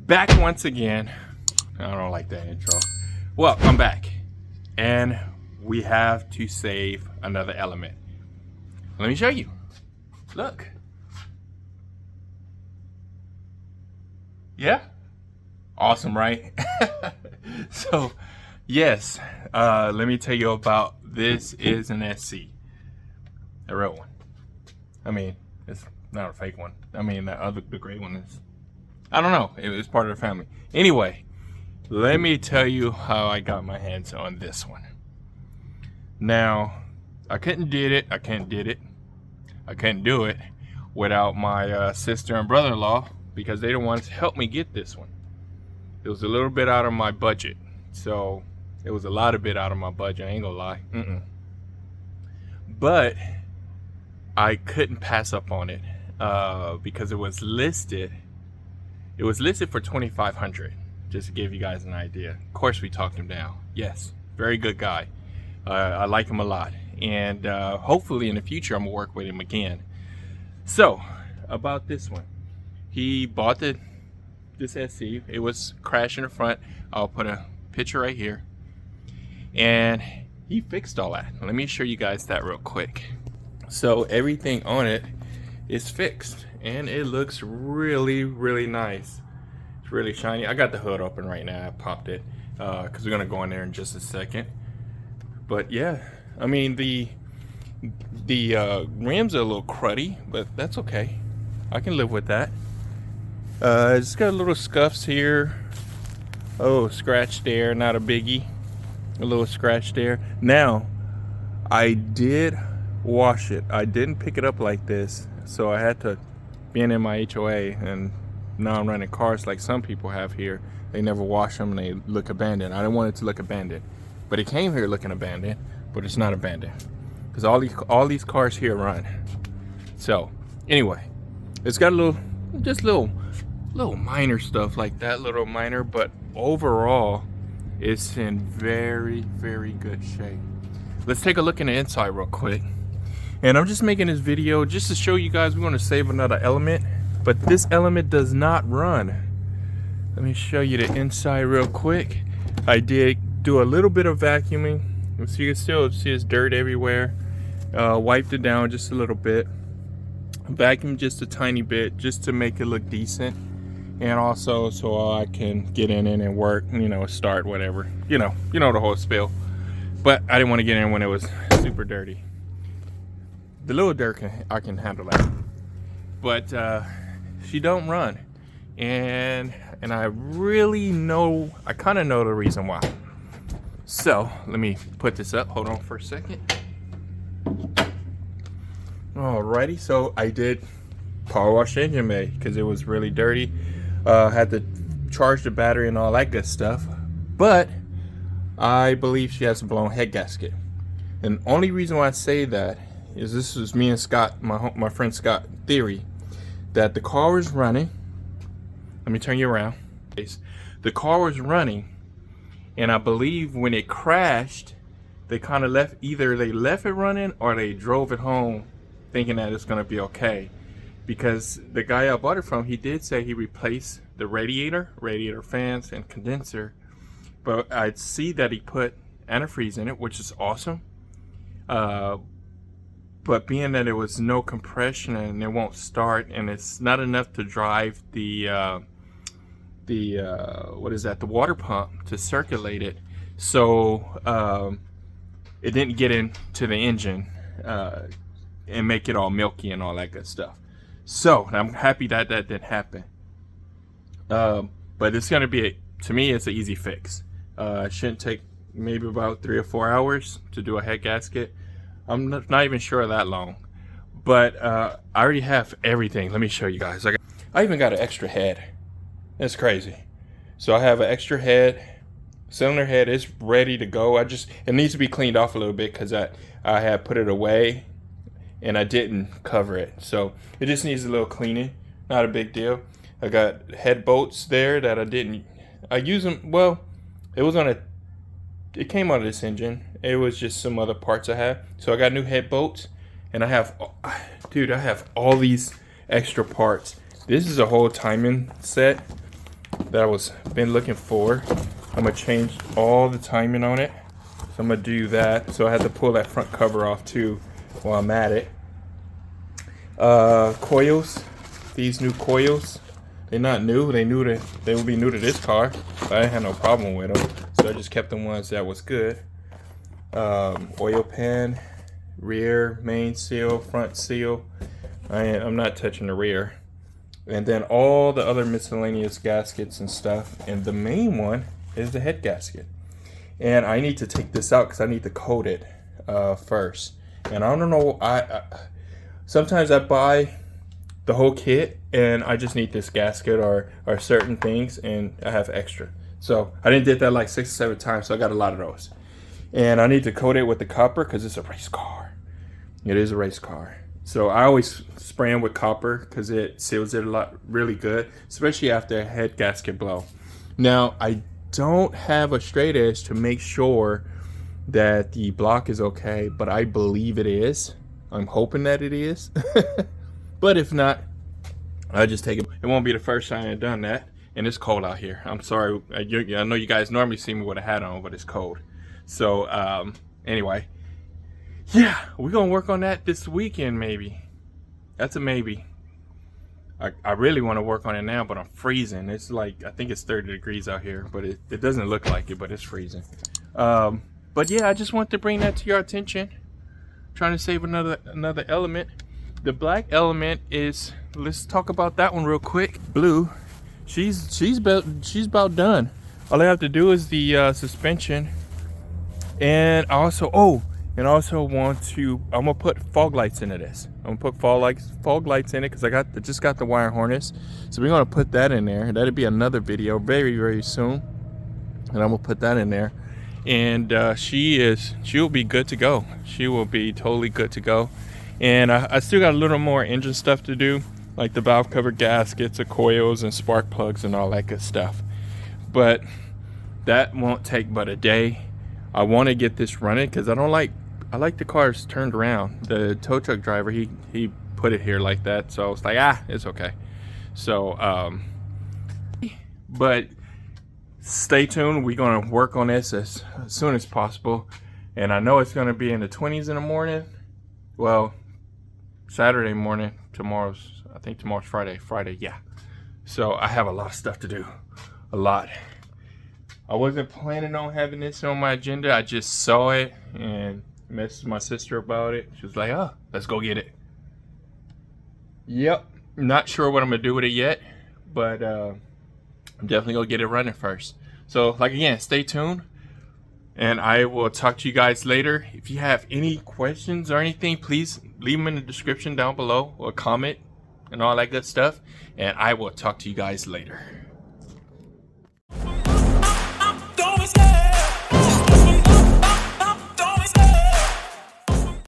back once again. I don't like that intro. Well, I'm back. And we have to save another element. Let me show you. Look. Yeah? Awesome, right? So, yes. Let me tell you about this is an SC. A real one. I mean, it's not a fake one. I mean, the gray one is, I don't know. It was part of the family. Anyway, let me tell you how I got my hands on this one. Now, I couldn't do it without my sister and brother-in-law because they the ones to help me get this one. It was a little bit out of my budget. So, it was a lot of bit out of my budget. I ain't gonna lie. But I couldn't pass up on it because it was listed. It was listed for $2,500. Just to give you guys an idea. Of course, we talked him down. Yes, very good guy. I like him a lot, and hopefully in the future I'm gonna work with him again. So about this one, he bought this SC. It was crashed in the front. I'll put a picture right here, and he fixed all that. Let me show you guys that real quick. So everything on it is fixed, and it looks really, really nice. It's really shiny. I got the hood open right now. I popped it because we're gonna go in there in just a second. But yeah, I mean the rims are a little cruddy, but that's okay. I can live with that. It's got little scuffs here. Oh, scratch there, not a biggie. A little scratch there. Now, I did wash it. I didn't pick it up like this, so I had to, being in my HOA, and now I'm running cars like some people have here. They never wash them and they look abandoned. I didn't want it to look abandoned, but it came here looking abandoned, but it's not abandoned because all these cars here run. So anyway, it's got a little minor stuff like that, little minor, but overall it's in very, very good shape. Let's take a look in the inside real quick. And I'm just making this video just to show you guys we're going to save another element, but this element does not run. Let me show you the inside real quick. I did do a little bit of vacuuming, so you can still see it's dirt everywhere. Wiped it down just a little bit, vacuumed just a tiny bit just to make it look decent, and also so I can get in it and work, start whatever, you know the whole spiel. But I didn't want to get in when it was super dirty. The little dirt I can handle that, but she don't run, and I really know, I kind of know the reason why. So let me put this up. Hold on for a second. Alrighty, so I did power wash the engine bay because it was really dirty. Had to charge the battery and all that good stuff, but I believe she has a blown head gasket. And the only reason why I say that is this was me and Scott, my friend Scott, theory that the car was running. Let me turn you around. The car was running, and I believe when it crashed, they kind of left, either they left it running or they drove it home thinking that it's going to be okay. Because the guy I bought it from, he did say he replaced the radiator fans, and condenser. But I'd see that he put antifreeze in it, which is awesome. But being that it was no compression and it won't start, and it's not enough to drive the water pump to circulate it, so it didn't get into the engine and make it all milky and all that good stuff. So I'm happy that didn't happen. But it's gonna be, to me, it's an easy fix. It shouldn't take maybe about 3 or 4 hours to do a head gasket. I'm not even sure that long, but I already have everything. Let me show you guys. I even got an extra head. That's crazy. So I have an extra head. Cylinder head is ready to go. It needs to be cleaned off a little bit because I had put it away and I didn't cover it. So it just needs a little cleaning. Not a big deal. I got head bolts there that I use them, well, it came out of this engine. It was just some other parts I had. So I got new head bolts, and I have all these extra parts. This is a whole timing set. that I was been looking for. I'm gonna change all the timing on it. So I'm gonna do that. So I had to pull that front cover off too while I'm at it. Coils, these new coils, they're not new. They will be new to this car, but I didn't have no problem with them. So I just kept the ones that was good. Oil pan, rear main seal, front seal. I'm not touching the rear. And then all the other miscellaneous gaskets and stuff. And the main one is the head gasket. And I need to take this out because I need to coat it first. And I don't know, sometimes I buy the whole kit and I just need this gasket or certain things and I have extra. So I didn't did that like 6 or 7 times, so I got a lot of those. And I need to coat it with the copper because it's a race car. It is a race car. So I always spray them with copper because it seals it a lot really good, especially after a head gasket blow. Now I don't have a straight edge to make sure that the block is okay, but I believe it is. I'm hoping that it is. But if not, I'll just take it. It won't be the first time I've done that. And it's cold out here. I'm sorry. I know you guys normally see me with a hat on, but it's cold. So anyway, yeah, we're gonna work on that this weekend maybe. That's a maybe. I really want to work on it now, but I'm freezing. It's like, I think it's 30 degrees out here, but it doesn't look like it, but it's freezing. But yeah, I just want to bring that to your attention. Trying to save another element. The black element is, let's talk about that one real quick. Blue, she's about done. All I have to do is the suspension, and also I'm gonna put fog lights into this. I'm gonna put fog lights in it because I just got the wire harness. So we're gonna put that in there. That'll be another video very, very soon. And I'm gonna put that in there. And she'll be good to go. She will be totally good to go. And I still got a little more engine stuff to do, like the valve cover gaskets, the coils, and spark plugs, and all that good stuff. But that won't take but a day. I want to get this running because I like the cars turned around. The tow truck driver, he put it here like that, so it's like, it's okay. So but stay tuned. We're gonna work on this as soon as possible, and I know it's gonna be in the 20s in the morning. Well, Saturday morning. I think tomorrow's Friday, yeah. So I have a lot of stuff to do, a lot. I wasn't planning on having this on my agenda. I just saw it and messaged my sister about it. She was like, let's go get it. Yep, not sure what I'm gonna do with it yet, but I'm definitely gonna get it running first. So like, again, stay tuned, and I will talk to you guys later. If you have any questions or anything, please leave them in the description down below, or comment and all that good stuff, and I will talk to you guys later.